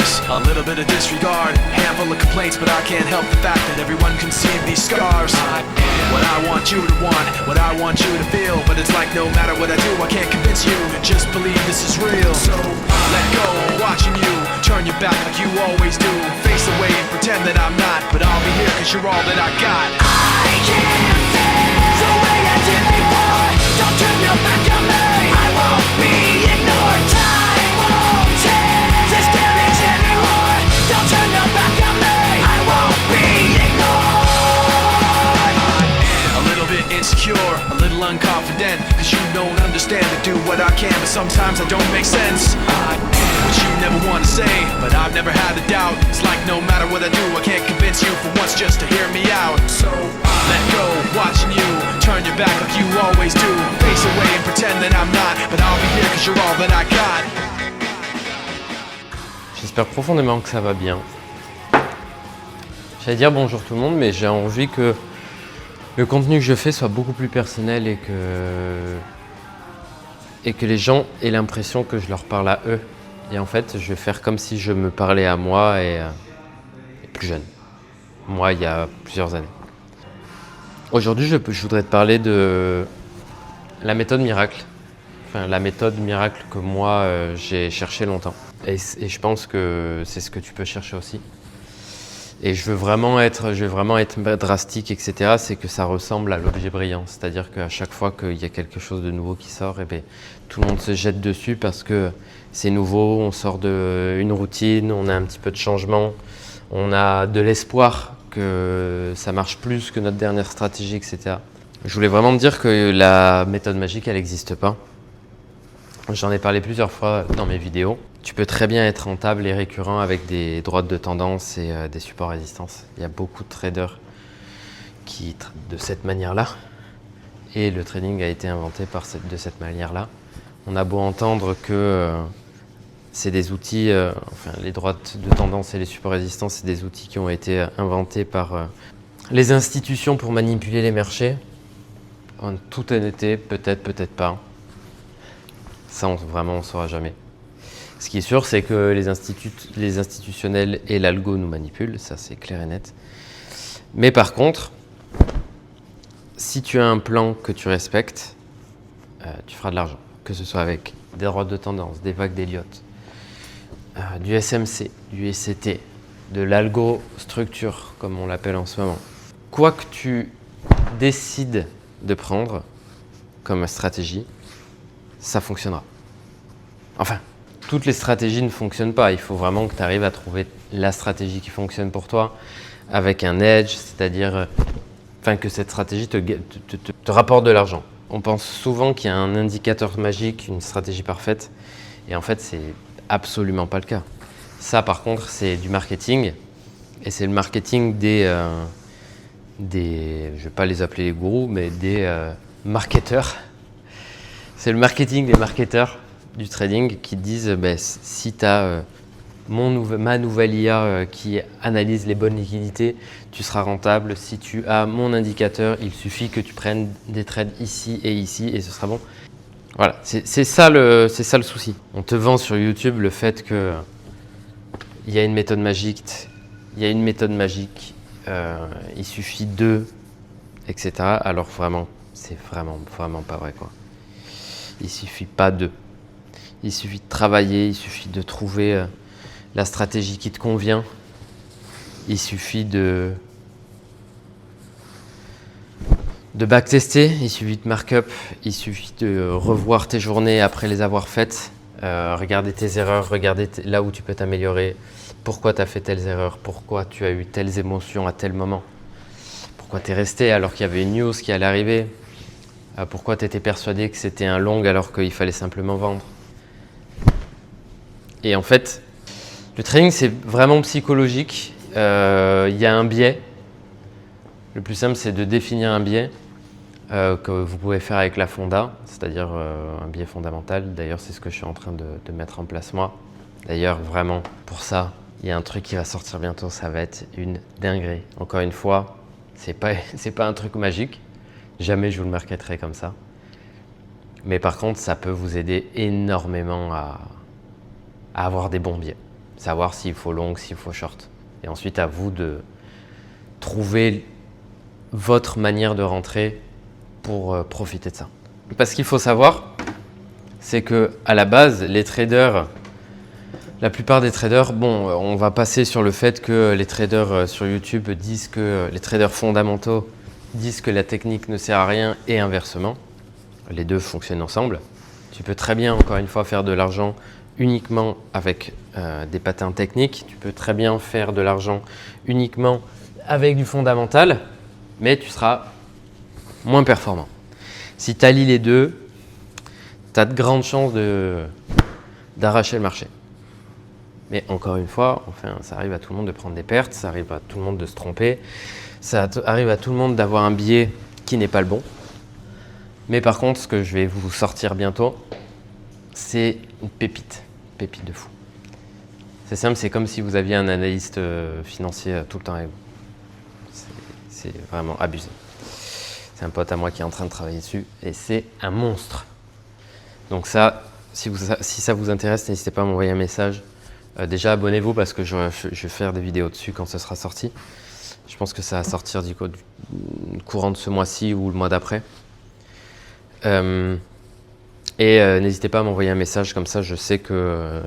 scars, a little bit of disregard, handful of complaints, but I can't help the fact that everyone can see these scars. What I want you to want, what I want you to feel, but it's like no matter what I do, I can't convince you to just believe this is real. So let go, watching you turn your back like you always do, face away and pretend that I'm not, but I'll be here cause you're all that I got. I can't feel the way I did before. Don't turn your back on me, I won't be ignored. Time won't change this damage anymore. Don't turn your back on me, I won't be ignored. A little bit insecure, a little unconfident, cause you don't understand to do what I can, but sometimes I don't make sense. What you never want to say, but I've never had a doubt. It's like no matter what I do, I can't convince you for once just to hear me out. So let go, watching you turn your back like you always do, face away and pretend that I'm not, but I'll be here cause you're all that I got. J'espère profondément que ça va bien. J'allais dire bonjour tout le monde, mais j'ai envie que le contenu que je fais soit beaucoup plus personnel et que les gens aient l'impression que je leur parle à eux. Et en fait, je vais faire comme si je me parlais à moi et plus jeune. Moi, il y a plusieurs années. Aujourd'hui, je voudrais te parler de la méthode miracle. Enfin, la méthode miracle que moi, j'ai cherché longtemps. Et je pense que c'est ce que tu peux chercher aussi. Et je veux vraiment être drastique, etc. C'est que ça ressemble à l'objet brillant. C'est-à-dire qu'à chaque fois qu'il y a quelque chose de nouveau qui sort, eh bien, tout le monde se jette dessus parce que c'est nouveau, on sort d'une routine, on a un petit peu de changement, on a de l'espoir que ça marche plus que notre dernière stratégie, etc. Je voulais vraiment te dire que la méthode magique, elle n'existe pas. J'en ai parlé plusieurs fois dans mes vidéos. Tu peux très bien être rentable et récurrent avec des droites de tendance et des supports résistance. Il y a beaucoup de traders qui traitent de cette manière-là. Et le trading a été inventé de cette manière-là. On a beau entendre que c'est des outils, les droites de tendance et les supports résistance, c'est des outils qui ont été inventés par les institutions pour manipuler les marchés. En toute honnêteté, peut-être, peut-être pas. Ça, on ne saura jamais. Ce qui est sûr, c'est que les institutionnels et l'algo nous manipulent, ça c'est clair et net. Mais par contre, si tu as un plan que tu respectes, tu feras de l'argent. Que ce soit avec des droites de tendance, des vagues d'Elliott, du SMC, du SCT, de l'algo structure, comme on l'appelle en ce moment. Quoi que tu décides de prendre comme stratégie, ça fonctionnera. Enfin, toutes les stratégies ne fonctionnent pas. Il faut vraiment que tu arrives à trouver la stratégie qui fonctionne pour toi avec un edge, c'est-à-dire que cette stratégie te rapporte de l'argent. On pense souvent qu'il y a un indicateur magique, une stratégie parfaite, et en fait, c'est absolument pas le cas. Ça, par contre, c'est du marketing, et c'est le marketing des je vais pas les appeler les gourous, mais des marketeurs. C'est le marketing des marketeurs du trading qui disent si tu as ma nouvelle IA qui analyse les bonnes liquidités, tu seras rentable. Si tu as mon indicateur, il suffit que tu prennes des trades ici et ce sera bon. Voilà, c'est ça le souci. On te vend sur YouTube le fait qu'il y a une méthode magique, il suffit de, etc. Alors vraiment, c'est vraiment pas vrai, quoi. Il suffit pas de. Il suffit de travailler, il suffit de trouver la stratégie qui te convient. Il suffit de backtester, il suffit de markup, il suffit de revoir tes journées après les avoir faites, regarder tes erreurs, regarder là où tu peux t'améliorer, pourquoi tu as fait telles erreurs, pourquoi tu as eu telles émotions à tel moment, pourquoi tu es resté alors qu'il y avait une news qui allait arriver, pourquoi tu étais persuadé que c'était un long alors qu'il fallait simplement vendre. Et en fait, le trading, c'est vraiment psychologique. Il y a un biais. Le plus simple, c'est de définir un biais que vous pouvez faire avec la fonda, c'est-à-dire un biais fondamental. D'ailleurs, c'est ce que je suis en train de mettre en place moi. D'ailleurs, vraiment, pour ça, il y a un truc qui va sortir bientôt, ça va être une dinguerie. Encore une fois, c'est pas un truc magique. Jamais je vous le marketerai comme ça. Mais par contre, ça peut vous aider énormément à avoir des bons biais. savoir s'il faut long, s'il faut short. Et ensuite, à vous de trouver votre manière de rentrer pour profiter de ça. Parce qu'il faut savoir, c'est que à la base, les traders, la plupart des traders, bon, on va passer sur le fait que les traders sur YouTube disent que les traders fondamentaux disent que la technique ne sert à rien et inversement. Les deux fonctionnent ensemble. Tu peux très bien, encore une fois, faire de l'argent uniquement avec des patterns techniques. Tu peux très bien faire de l'argent uniquement avec du fondamental, mais tu seras moins performant. Si tu allies les deux, tu as de grandes chances d'arracher le marché. Mais encore une fois, enfin, ça arrive à tout le monde de prendre des pertes, ça arrive à tout le monde de se tromper, ça arrive à tout le monde d'avoir un biais qui n'est pas le bon. Mais par contre, ce que je vais vous sortir bientôt, c'est une pépite de fou. C'est simple, c'est comme si vous aviez un analyste financier tout le temps avec vous. C'est vraiment abusé. C'est un pote à moi qui est en train de travailler dessus et c'est un monstre. Donc ça, si ça vous intéresse, n'hésitez pas à m'envoyer un message. Déjà, abonnez-vous parce que je vais faire des vidéos dessus quand ce sera sorti. Je pense que ça va sortir du courant de ce mois-ci ou le mois d'après. N'hésitez pas à m'envoyer un message comme ça, je sais que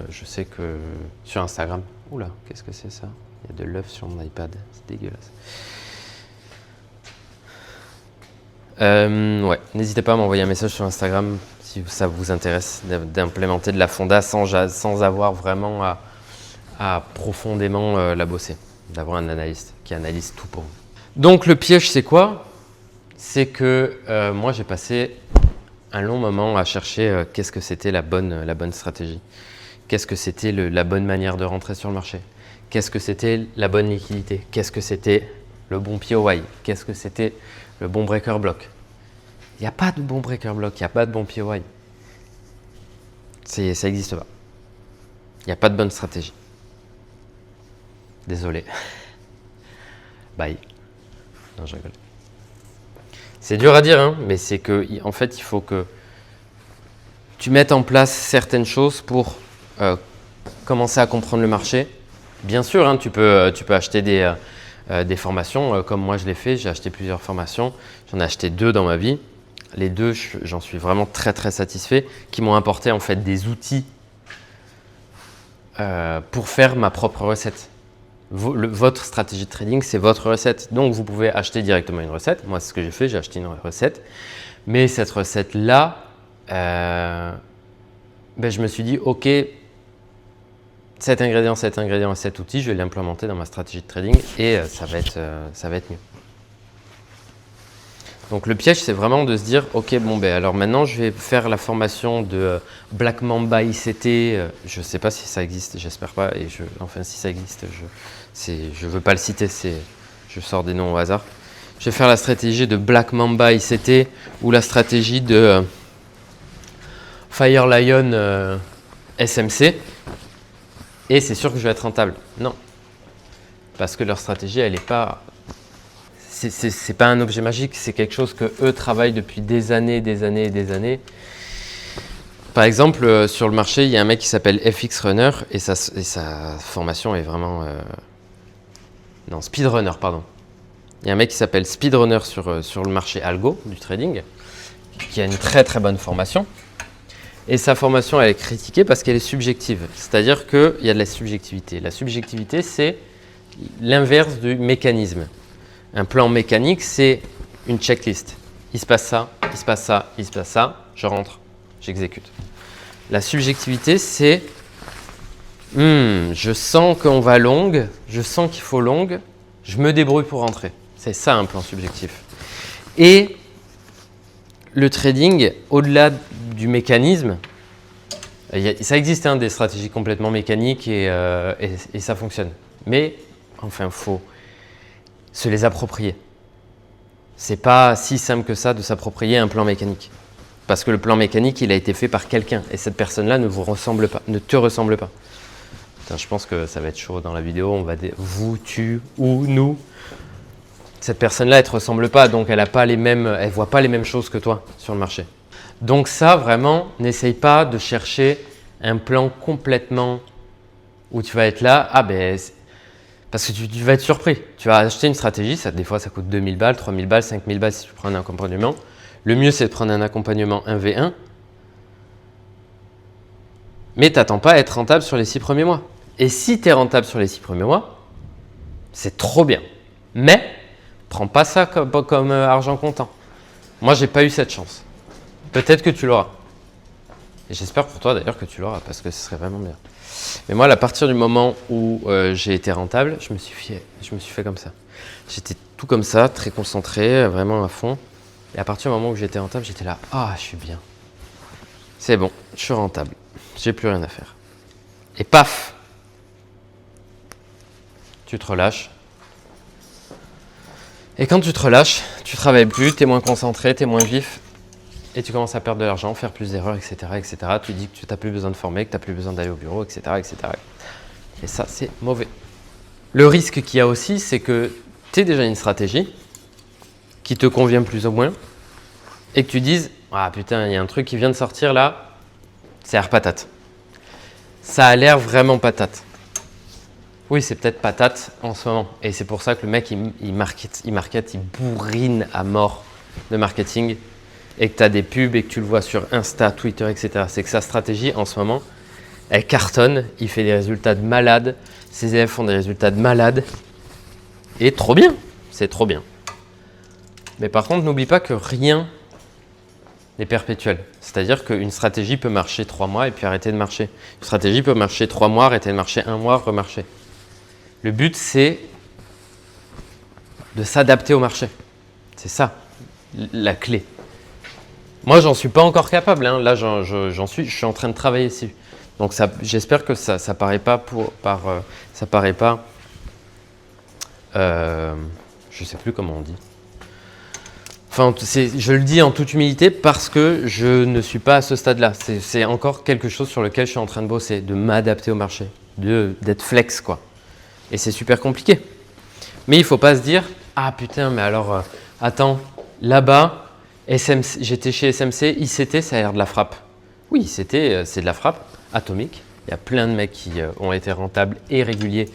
sur Instagram. Oula, qu'est-ce que c'est ça? Il y a de l'œuf sur mon iPad, c'est dégueulasse. Ouais, n'hésitez pas à m'envoyer un message sur Instagram si ça vous intéresse d'implémenter de la fonda sans avoir vraiment à profondément la bosser, d'avoir un analyste qui analyse tout pour vous. Donc le piège, c'est quoi? C'est que moi, j'ai passé un long moment à chercher qu'est-ce que c'était la bonne stratégie. Qu'est-ce que c'était la bonne manière de rentrer sur le marché? Qu'est-ce que c'était la bonne liquidité? Qu'est-ce que c'était le bon POI? Qu'est-ce que c'était le bon breaker block? Il n'y a pas de bon breaker block, il n'y a pas de bon POI. Ça n'existe pas. Il n'y a pas de bonne stratégie. Désolé. Bye. Non, je rigole. C'est dur à dire, hein, mais c'est que, en fait, il faut que tu mettes en place certaines choses pour commencer à comprendre le marché. Bien sûr, hein, tu peux acheter des formations, comme moi je l'ai fait. J'ai acheté plusieurs formations. J'en ai acheté 2 dans ma vie. Les 2, j'en suis vraiment très très satisfait, qui m'ont apporté en fait des outils pour faire ma propre recette. Votre stratégie de trading, c'est votre recette. Donc, vous pouvez acheter directement une recette. Moi, c'est ce que j'ai fait, j'ai acheté une recette. Mais cette recette-là, je me suis dit, OK, cet ingrédient et cet outil, je vais l'implémenter dans ma stratégie de trading et ça va être mieux. Donc, le piège, c'est vraiment de se dire, OK, alors maintenant, je vais faire la formation de Black Mamba ICT. Je ne sais pas si ça existe, j'espère pas. Et enfin, si ça existe, je ne veux pas le citer, je sors des noms au hasard. Je vais faire la stratégie de Black Mamba ICT ou la stratégie de Fire Lion SMC. Et c'est sûr que je vais être rentable. Non. Parce que leur stratégie, elle n'est pas... C'est pas un objet magique, c'est quelque chose que eux travaillent depuis des années. Par exemple, sur le marché, il y a un mec qui s'appelle FX Runner et sa formation est vraiment... Non, Speedrunner, pardon. Il y a un mec qui s'appelle Speedrunner sur le marché algo du trading, qui a une très très bonne formation. Et sa formation, elle est critiquée parce qu'elle est subjective. C'est-à-dire qu'il y a de la subjectivité. La subjectivité, c'est l'inverse du mécanisme. Un plan mécanique, c'est une checklist. Il se passe ça, il se passe ça, il se passe ça, je rentre, j'exécute. La subjectivité, c'est je sens qu'on va longue, je sens qu'il faut longue, je me débrouille pour rentrer. C'est ça un plan subjectif. Et le trading, au-delà du mécanisme, ça existe des stratégies complètement mécaniques et ça fonctionne. Mais enfin, il faut se les approprier. C'est pas si simple que ça de s'approprier un plan mécanique. Parce que le plan mécanique, il a été fait par quelqu'un et cette personne-là ne te ressemble pas. Putain, je pense que ça va être chaud dans la vidéo. On va dire vous, tu ou nous. Cette personne-là, elle ne te ressemble pas, donc elle ne voit pas les mêmes choses que toi sur le marché. Donc ça, vraiment, n'essaye pas de chercher un plan complètement où tu vas être là, parce que tu vas être surpris. Tu vas acheter une stratégie, des fois ça coûte 2000 balles, 3000 balles, 5000 balles si tu prends un accompagnement. Le mieux, c'est de prendre un accompagnement 1v1, mais t'attends pas à être rentable sur les 6 premiers mois. Et si tu es rentable sur les 6 premiers mois, c'est trop bien. Mais prends pas ça comme argent comptant. Moi, j'ai pas eu cette chance. Peut-être que tu l'auras. Et j'espère pour toi d'ailleurs que tu l'auras parce que ce serait vraiment bien. Mais moi, à partir du moment où j'ai été rentable, je me suis fait comme ça. J'étais tout comme ça, très concentré, vraiment à fond. Et à partir du moment où j'étais rentable, j'étais là, je suis bien. C'est bon, je suis rentable. J'ai plus rien à faire. Et paf, tu te relâches. Et quand tu te relâches, tu travailles plus, tu es moins concentré, tu es moins vif. Et tu commences à perdre de l'argent, faire plus d'erreurs, etc., etc. Tu dis que tu n'as plus besoin de former, que tu n'as plus besoin d'aller au bureau, etc., etc. Et ça, c'est mauvais. Le risque qu'il y a aussi, c'est que tu aies déjà une stratégie qui te convient plus ou moins et que tu dises « Ah putain, il y a un truc qui vient de sortir là, ça a l'air patate. » Ça a l'air vraiment patate. Oui, c'est peut-être patate en ce moment. Et c'est pour ça que le mec, il market, il bourrine à mort de marketing et que tu as des pubs et que tu le vois sur Insta, Twitter, etc. C'est que sa stratégie en ce moment, elle cartonne, il fait des résultats de malade, ses élèves font des résultats de malade. Et trop bien, c'est trop bien. Mais par contre, n'oublie pas que rien n'est perpétuel. C'est-à-dire qu'une stratégie peut marcher 3 mois et puis arrêter de marcher. Une stratégie peut marcher 3 mois, arrêter de marcher 1 mois, remarcher. Le but, c'est de s'adapter au marché. C'est ça, la clé. Moi, j'en suis pas encore capable. Hein. Là, je suis en train de travailler dessus. Donc, j'espère que ça paraît pas je sais plus comment on dit. Enfin, je le dis en toute humilité parce que je ne suis pas à ce stade-là. C'est encore quelque chose sur lequel je suis en train de bosser, de m'adapter au marché, d'être flex, quoi. Et c'est super compliqué. Mais il ne faut pas se dire « Ah putain, mais alors, attends, là-bas, j'étais chez SMC, ICT, ça a l'air de la frappe. » Oui, ICT, c'est de la frappe atomique. Il y a plein de mecs qui ont été rentables et réguliers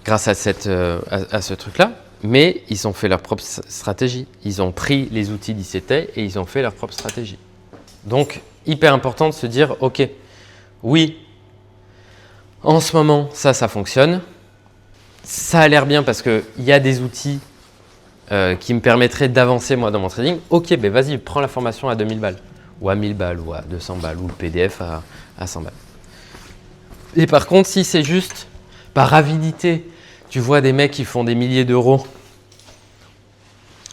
grâce à ce truc-là. Mais ils ont fait leur propre stratégie. Ils ont pris les outils d'ICT et ils ont fait leur propre stratégie. Donc, hyper important de se dire « Ok, oui, en ce moment, ça fonctionne. Ça a l'air bien parce qu'il y a des outils qui me permettraient d'avancer moi dans mon trading. Ok, ben vas-y, prends la formation à 2000 balles, ou à 1000 balles, ou à 200 balles, ou le PDF à 100 balles. Et par contre, si c'est juste par avidité, tu vois des mecs qui font des milliers d'euros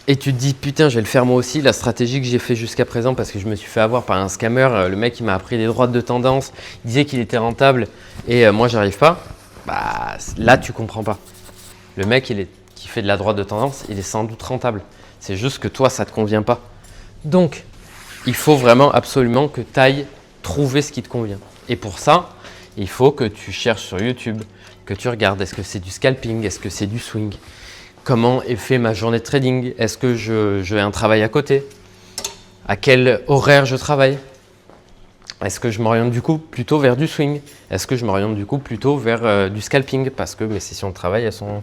et tu te dis putain, je vais le faire moi aussi, la stratégie que j'ai fait jusqu'à présent parce que je me suis fait avoir par un scammer, le mec il m'a appris des droites de tendance, il disait qu'il était rentable et moi j'arrive pas. Bah, là, tu comprends pas. Le mec qui fait de la droite de tendance, il est sans doute rentable. C'est juste que toi, ça ne te convient pas. Donc, il faut vraiment absolument que tu ailles trouver ce qui te convient. Et pour ça, il faut que tu cherches sur YouTube, que tu regardes, est-ce que c'est du scalping, est-ce que c'est du swing? Comment est fait ma journée de trading? Est-ce que je ai un travail à côté? À quel horaire je travaille? Est-ce que je m'oriente du coup plutôt vers du swing? Est-ce que je m'oriente du coup plutôt vers du scalping? Parce que mes sessions de travail, elles sont…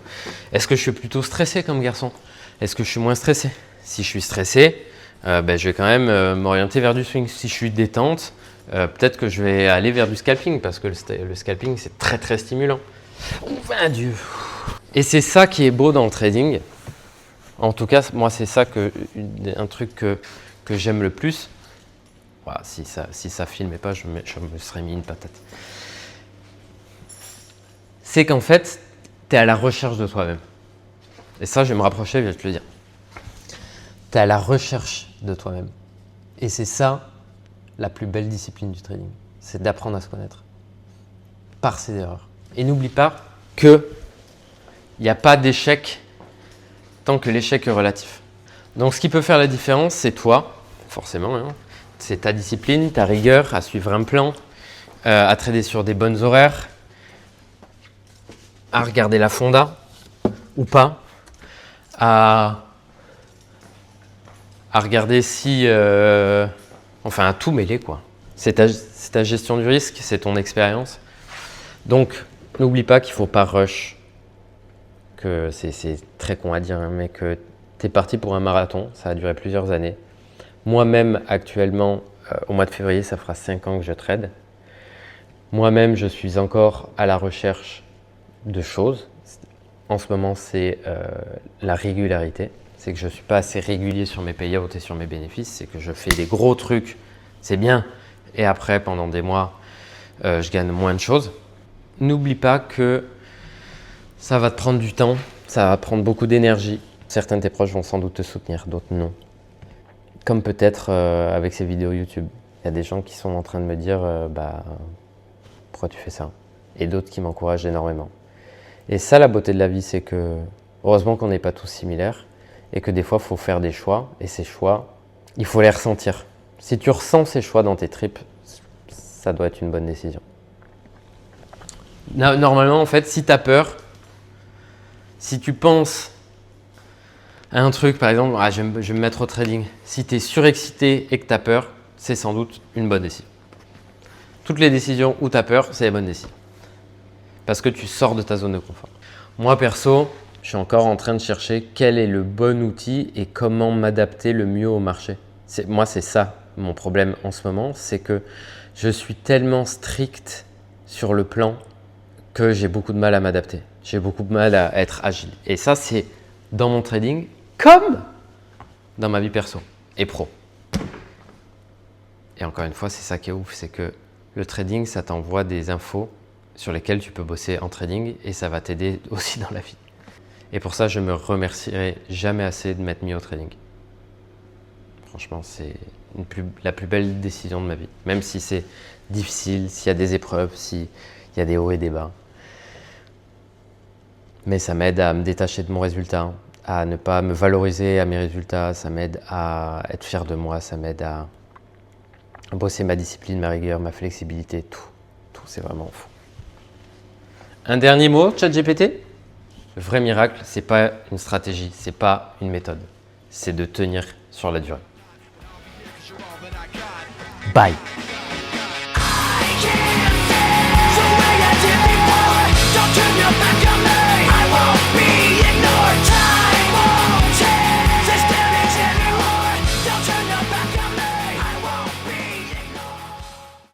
Est-ce que je suis plutôt stressé comme garçon? Est-ce que je suis moins stressé? Si je suis stressé, je vais quand même m'orienter vers du swing. Si je suis détente, peut-être que je vais aller vers du scalping parce que le scalping, c'est très très stimulant. Enfin, Dieu. Et c'est ça qui est beau dans le trading. En tout cas, moi, c'est ça un truc que j'aime le plus. Voilà, si ça filmait pas, je me serais mis une patate. C'est qu'en fait, tu es à la recherche de toi-même. Et ça, je vais me rapprocher, je vais te le dire. Tu es à la recherche de toi-même. Et c'est ça, la plus belle discipline du trading. C'est d'apprendre à se connaître. Par ses erreurs. Et n'oublie pas qu'il n'y a pas d'échec tant que l'échec est relatif. Donc, ce qui peut faire la différence, c'est toi, forcément, hein. C'est ta discipline, ta rigueur à suivre un plan, à trader sur des bonnes horaires, à regarder la fonda ou pas, à regarder à tout mêler, quoi. C'est ta gestion du risque, c'est ton expérience. Donc, N'oublie pas qu'il ne faut pas rush, que c'est très con à dire, hein, mais que tu es parti pour un marathon, ça a duré plusieurs années. Moi-même, actuellement, au mois de février, ça fera 5 ans que je trade. Moi-même, je suis encore à la recherche de choses. En ce moment, c'est la régularité. C'est que je ne suis pas assez régulier sur mes payouts et sur mes bénéfices. C'est que je fais des gros trucs, c'est bien. Et après, pendant des mois, je gagne moins de choses. N'oublie pas que ça va te prendre du temps, ça va prendre beaucoup d'énergie. Certains de tes proches vont sans doute te soutenir, d'autres non. Comme peut-être avec ces vidéos YouTube. Il y a des gens qui sont en train de me dire pourquoi tu fais ça? Et d'autres qui m'encouragent énormément. Et ça, la beauté de la vie, c'est que heureusement qu'on n'est pas tous similaires et que des fois, il faut faire des choix. Et ces choix, il faut les ressentir. Si tu ressens ces choix dans tes tripes, ça doit être une bonne décision. Normalement, en fait, si tu as peur, si tu penses à un truc, par exemple, je vais me mettre au trading. Si tu es surexcité et que tu as peur, c'est sans doute une bonne décision. Toutes les décisions où tu as peur, c'est les bonnes décisions. Parce que tu sors de ta zone de confort. Moi, perso, je suis encore en train de chercher quel est le bon outil et comment m'adapter le mieux au marché. Moi, c'est ça mon problème en ce moment, c'est que je suis tellement strict sur le plan que j'ai beaucoup de mal à m'adapter. J'ai beaucoup de mal à être agile. Et ça, c'est dans mon trading comme dans ma vie perso et pro. Et encore une fois, c'est ça qui est ouf, c'est que le trading, ça t'envoie des infos sur lesquelles tu peux bosser en trading et ça va t'aider aussi dans la vie. Et pour ça, je me remercierai jamais assez de m'être mis au trading. Franchement, c'est la plus belle décision de ma vie. Même si c'est difficile, s'il y a des épreuves, s'il y a des hauts et des bas. Mais ça m'aide à me détacher de mon résultat, à ne pas me valoriser à mes résultats, ça m'aide à être fier de moi, ça m'aide à bosser ma discipline, ma rigueur, ma flexibilité, tout. Tout, c'est vraiment fou. Un dernier mot, ChatGPT. Le vrai miracle, c'est pas une stratégie, c'est pas une méthode. C'est de tenir sur la durée. Bye.